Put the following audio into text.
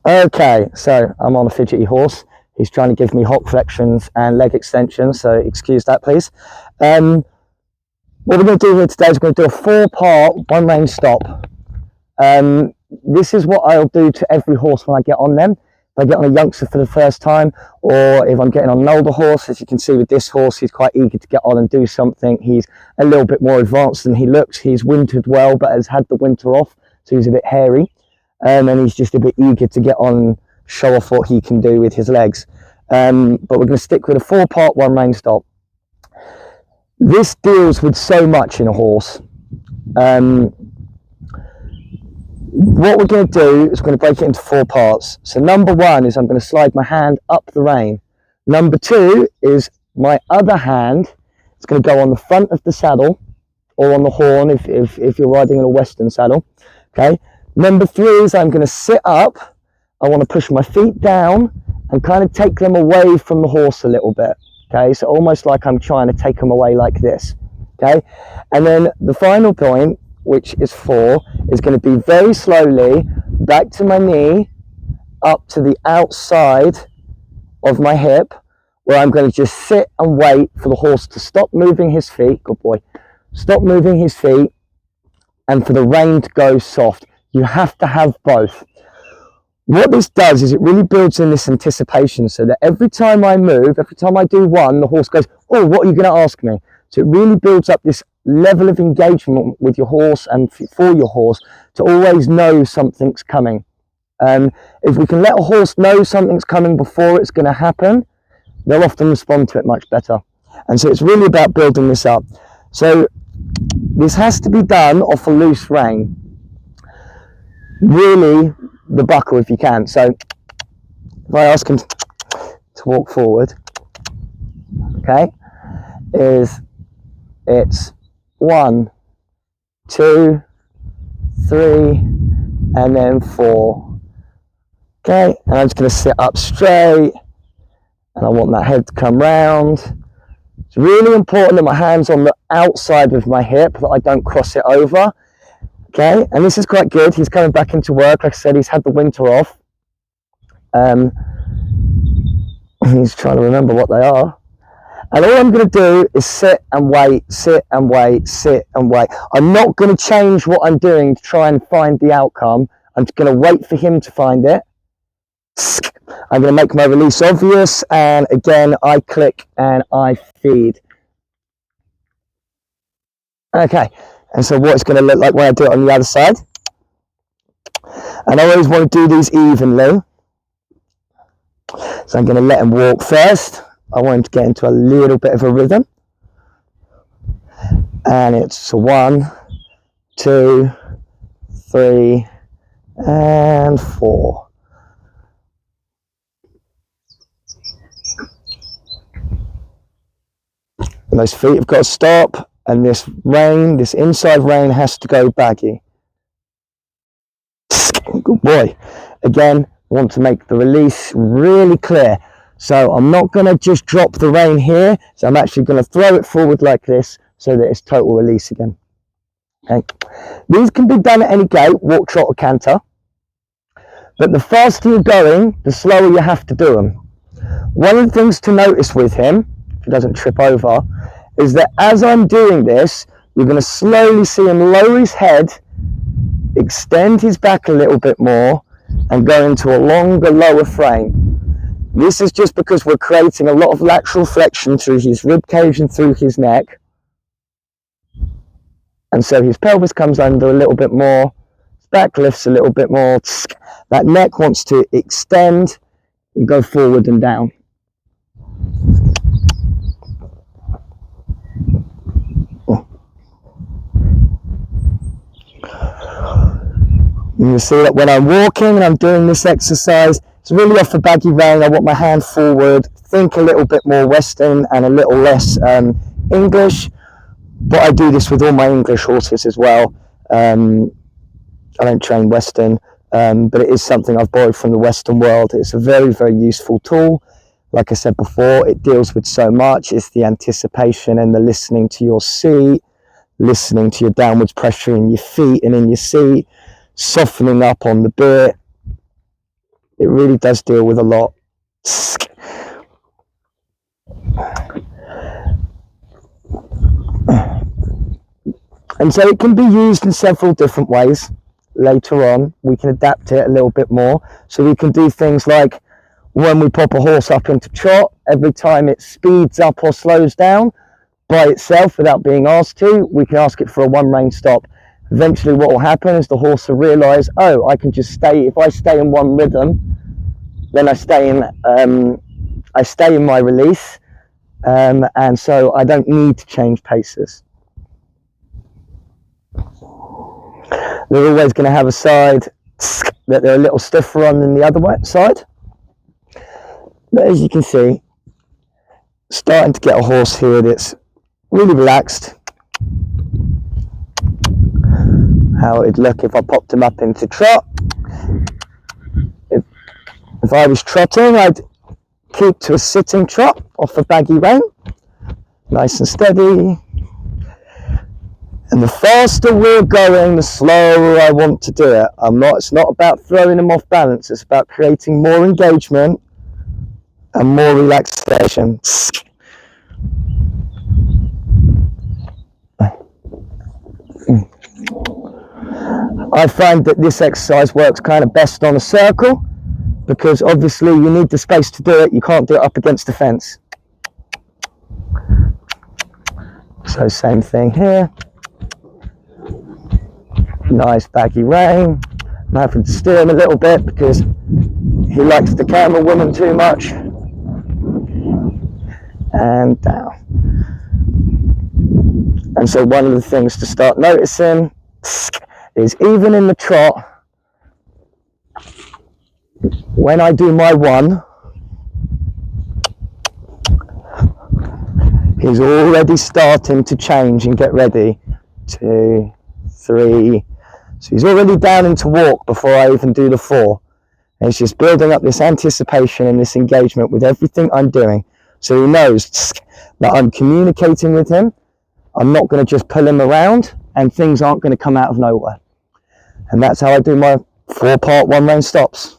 Okay, so I'm on a fidgety horse. He's trying to give me hop flexions and leg extensions, so excuse that, please. What we're going to do here today is we're going to do a 4-part, 1 rein stop. This is what I'll do to every horse when I get on them. If I get on a youngster for the first time, or if I'm getting on an older horse, as you can see with this horse, he's quite eager to get on and do something. He's a little bit more advanced than he looks. He's wintered well, but has had the winter off, so he's a bit hairy. And he's just a bit eager to get on and show off what he can do with his legs. But we're going to stick with a 4-part, 1 rein stop. This deals with so much in a horse. What we're going to do is we're going to break it into 4 parts. So number 1 is I'm going to slide my hand up the rein. Number 2 is my other hand is going to go on the front of the saddle, or on the horn if you're riding in a Western saddle. Okay. Number 3 is I'm going to sit up. I want to push my feet down and kind of take them away from the horse a little bit. Okay, so almost like I'm trying to take them away like this. Okay, and then the final point, which is 4, is going to be very slowly back to my knee, up to the outside of my hip, where I'm going to just sit and wait for the horse to stop moving his feet. Good boy. Stop moving his feet, and for the rein to go soft. You have to have both. What this does is it really builds in this anticipation, so that every time I move, every time I do one, the horse goes, oh, what are you going to ask me? So it really builds up this level of engagement with your horse and for your horse to always know something's coming. If we can let a horse know something's coming before it's going to happen, they'll often respond to it much better. And so it's really about building this up. So this has to be done off a loose rein. Really, the buckle if you can. So if I ask him to walk forward, okay, it's 1, 2, 3, and then 4. Okay, and I'm just going to sit up straight, and I want that head to come round. It's really important that my hand's on the outside of my hip, that I don't cross it over. Okay, and this is quite good. He's coming back into work. Like I said, he's had the winter off. He's trying to remember what they are. And all I'm going to do is sit and wait, sit and wait, sit and wait. I'm not going to change what I'm doing to try and find the outcome. I'm just going to wait for him to find it. I'm going to make my release obvious. And again, I click and I feed. Okay. And so what it's going to look like when I do it on the other side. And I always want to do these evenly. So I'm going to let him walk first. I want him to get into a little bit of a rhythm. And it's 1, 2, 3, and 4. And those feet have got to stop. And this rein, this inside rein has to go baggy. Good boy. Again, I want to make the release really clear. So I'm not going to just drop the rein here. So I'm actually going to throw it forward like this so that it's total release again. Okay. These can be done at any gait, walk, trot or canter. But the faster you're going, the slower you have to do them. One of the things to notice with him, if he doesn't trip over, is that as I'm doing this, you're going to slowly see him lower his head, extend his back a little bit more, and go into a longer, lower frame. This is just because we're creating a lot of lateral flexion through his rib cage and through his neck. And so his pelvis comes under a little bit more, his back lifts a little bit more, that neck wants to extend and go forward and down. You see that when I'm walking and I'm doing this exercise, it's really off a baggy rein. I want my hand forward, think a little bit more Western and a little less English. But I do this with all my English horses as well. I don't train Western, but it is something I've borrowed from the Western world. It's a very, very useful tool. Like I said before, it deals with so much. It's the anticipation and the listening to your seat, listening to your downwards pressure in your feet and in your seat, softening up on the bit. It really does deal with a lot. And so it can be used in several different ways. Later on, we can adapt it a little bit more. So we can do things like when we pop a horse up into trot, every time it speeds up or slows down by itself without being asked to, we can ask it for a one rein stop. Eventually what will happen is the horse will realise, oh, I can just stay, if I stay in one rhythm, then I stay in my release, and so I don't need to change paces. They're always going to have a side that they're a little stiffer on than the other side. But as you can see, starting to get a horse here that's really relaxed. How it'd look if I popped him up into trot. If I was trotting, I'd keep to a sitting trot off a baggy rein, nice and steady. And the faster we're going, the slower I want to do it. It's not about throwing them off balance, it's about creating more engagement and more relaxation. I find that this exercise works kind of best on a circle, because obviously you need the space to do it. You can't do it up against the fence. So same thing here. Nice baggy rein. I'm having to steer him a little bit because he likes the camera woman too much. And down. And so one of the things to start noticing is even in the trot, when I do my one, he's already starting to change and get ready. 2, 3. So he's already down into walk before I even do the 4. And it's just building up this anticipation and this engagement with everything I'm doing. So he knows that I'm communicating with him. I'm not going to just pull him around and things aren't going to come out of nowhere. And that's how I do my 4-part one rein stops.